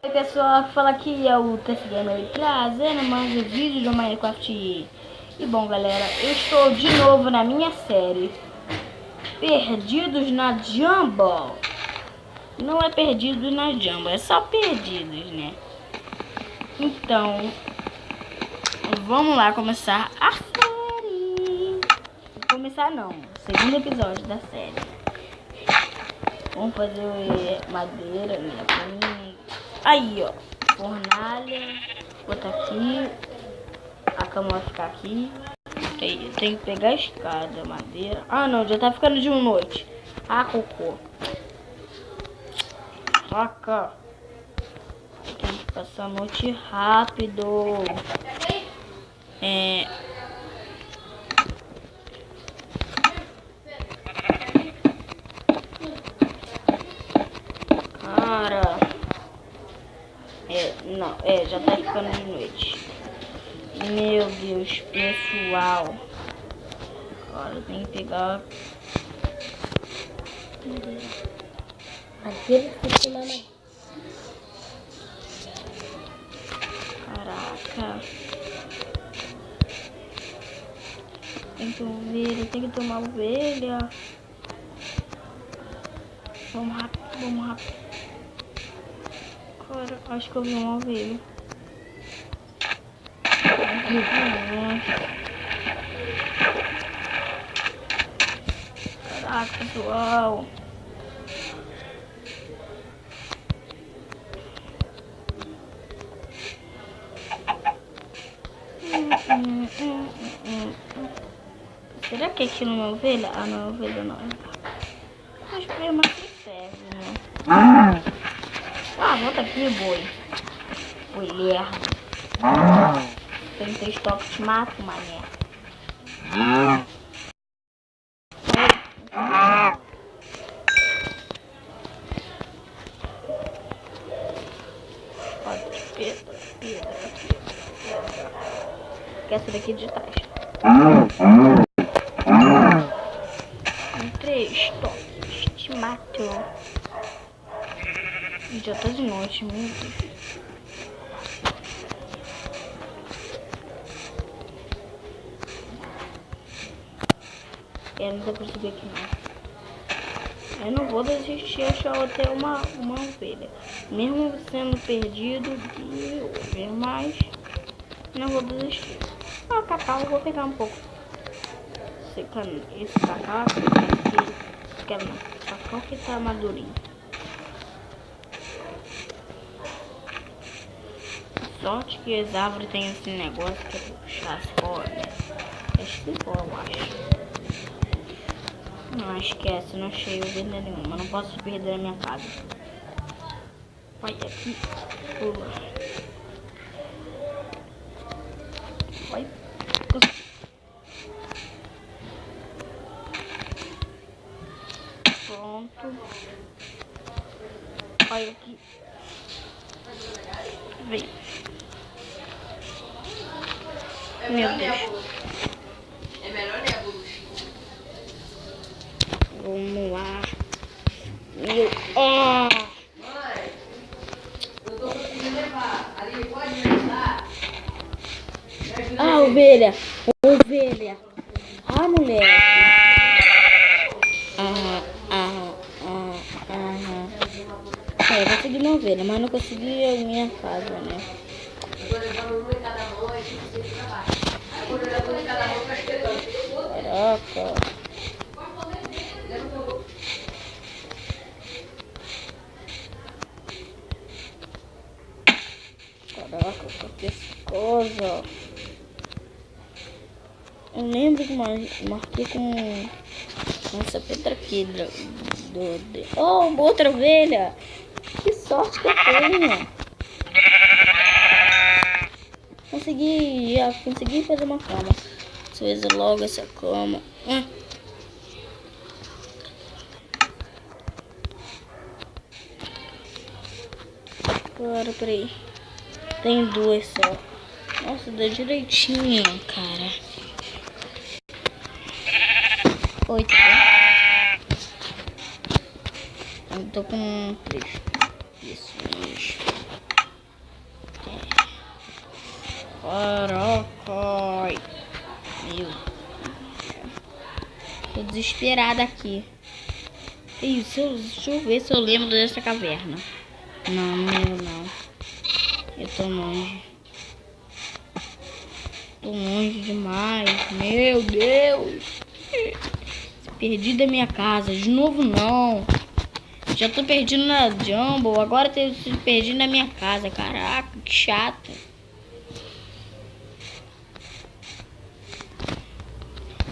Oi pessoal, fala aqui é o TC Gamer trazendo mais um vídeo do Minecraft. E bom galera, eu estou de novo na minha série Perdidos na Jungle. Não é Perdidos na Jungle, é só Perdidos, né? Então, vamos lá começar a série. Começar não, segundo episódio da série. Vamos fazer madeira, minha. Aí, ó, fornalha, botar aqui, a cama vai ficar aqui. Tem que pegar a escada, madeira. Ah, não, já tá ficando de noite. Ah, cocô. Saca. Tem que passar a noite rápido. Cara. Não, já tá ficando de noite. Meu Deus, pessoal. Agora tem que pegar madeira que tem uma. Caraca. Tem que ovelha, tem que tomar ovelha. Vamos rápido, vamos rápido. Cara, acho que eu vi uma ovelha. Caraca, pessoal. Será que aquilo não é ovelha? Ah, não é ovelha não. Acho que é mais que serve, né? Ah, volta aqui, boi. Boi lerdo. Tem 3 toques, te mato, mané. Pedra. Que essa daqui de trás. 3 toques, te mato. Já tá de noite, meu Deus. Não dá pra subir aqui não. Eu não vou desistir, achar até uma ovelha. Mesmo sendo perdido de hoje, mas não vou desistir. Ah, cacau, eu vou pegar um pouco. Esse cacau que quero não. Cacau que tá madurinho. Sorte que as árvores têm esse negócio que é puxar as cordas. É cipó, eu acho. Não, esquece, não achei ovelha nenhuma. Não posso perder a minha casa. Vai aqui. Pula. Vai. Pronto. Vai aqui. Vem. Meu Deus. É melhor nem a bruxa. Vamos lá. Mãe, eu tô conseguindo levar. Ali, pode me ajudar? Ah, ovelha. Ovelha. Ah, moleque. Eu consegui uma ovelha, mas não consegui a minha casa, né? Eu tô levando uma em cada mão, aí tem que ir pra baixo. Aí quando eu levo uma em cada mão, tá esperando. Caraca. Caraca, que pescosa. Eu lembro que marquei com essa pedra aqui. Oh, outra ovelha. Que sorte que eu tenho. Consegui fazer uma cama. Deixa eu fazer logo essa cama. Agora, peraí. Tem 2 só. Nossa, deu direitinho, cara. 8. Eu tô com 3. Isso. Caraca. Meu. Tô desesperada aqui. Isso, deixa eu ver se eu lembro dessa caverna. Não, não. Eu tô longe. Tô longe demais. Meu Deus. Perdi da minha casa. De novo não. Já tô perdido na Jumbo. Agora tô perdido na minha casa. Caraca, que chato.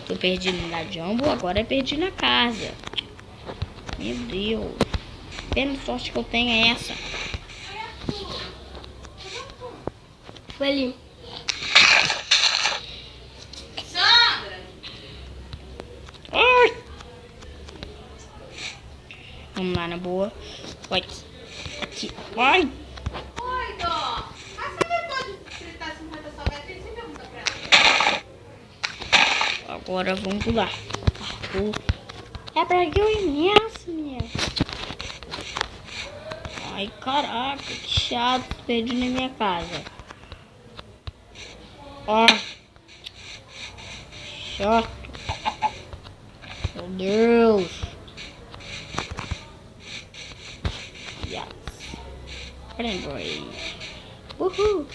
Tô perdido na Jumbo. Agora é perdido na casa. Meu Deus. Pena sorte que eu tenho é essa. Foi ali. Ai. Vamos lá, na boa. Vai. Aqui. Vai. Oi, Dó. Mas você não pode fritar 50 salgadinhos? Você pergunta pra ela. Agora vamos pular. É pra que eu imenso, minha. Ai, caraca, que chato. Perdi na minha casa. Ó. Chato. Meu Deus. Yes. Lembrei. Uhul.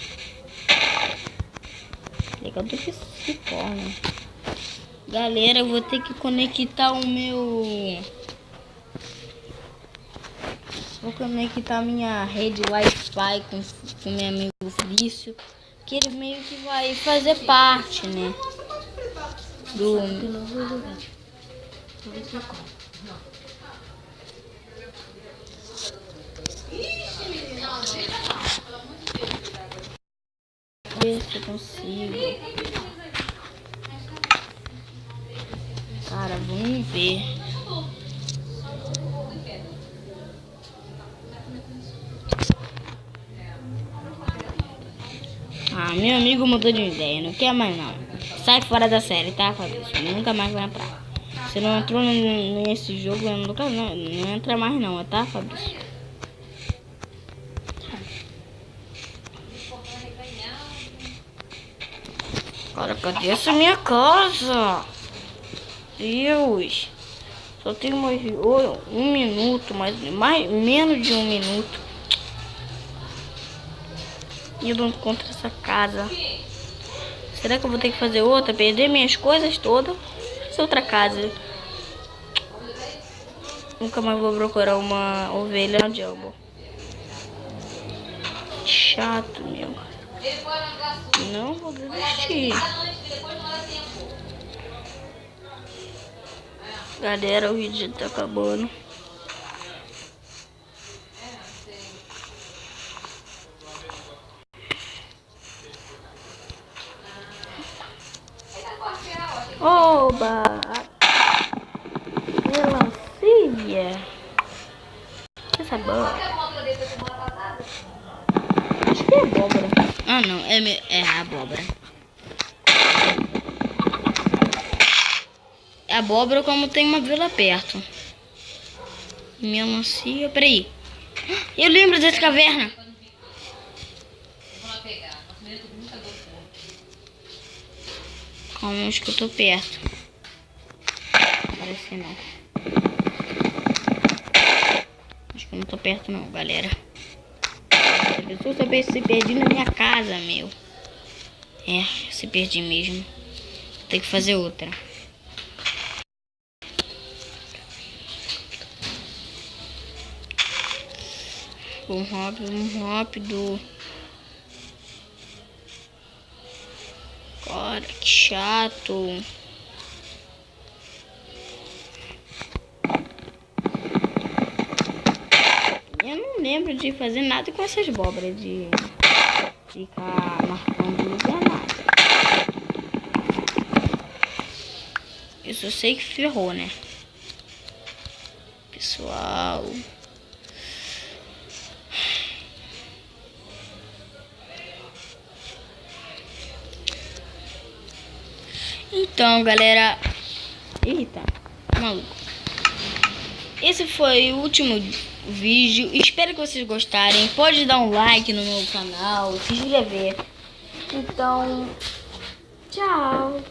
Legal do que se torna. Galera, eu vou ter que conectar o meu... Vou conectar minha rede Wi-Fi com meu amigo Frício. Que ele meio que vai fazer parte, né? Do... Ver se eu consigo. Cara, vamos ver. Ah, meu amigo mudou de ideia, não quer mais não. Sai fora da série, tá, Fabrício? Nunca mais vai entrar. Você não entrou nesse jogo, não entra mais não, tá, Fabrício? Cara, cadê essa minha casa? Deus. Só tenho mais 1 minuto, menos de 1 minuto. E eu não encontro essa casa. Será que eu vou ter que fazer outra? Perder minhas coisas todas? Fazer outra casa. Nunca mais vou procurar uma ovelha na Jumbo. Chato, meu. Não vou desistir. Galera, o vídeo já tá acabando. Oba! Melancia! Essa abóbora. Acho que é abóbora. Ah, não. É abóbora. É abóbora como tem uma vila perto. Melancia. Peraí. Eu lembro dessa caverna. Calma, acho que eu tô perto. Parece que não. Acho que eu não tô perto não, galera. A pessoa também se perdi na minha casa, meu. É, se perdi mesmo. Vou ter que fazer outra. Vamos rápido. Cara, que chato. Eu não lembro de fazer nada com essas abóboras, de ficar marcando lugar, nada. Isso eu sei que ferrou, né? Pessoal. Então, galera. Eita, maluco. Esse foi o último vídeo. Espero que vocês gostarem. Pode dar um like no meu canal, se inscrever. Então, tchau.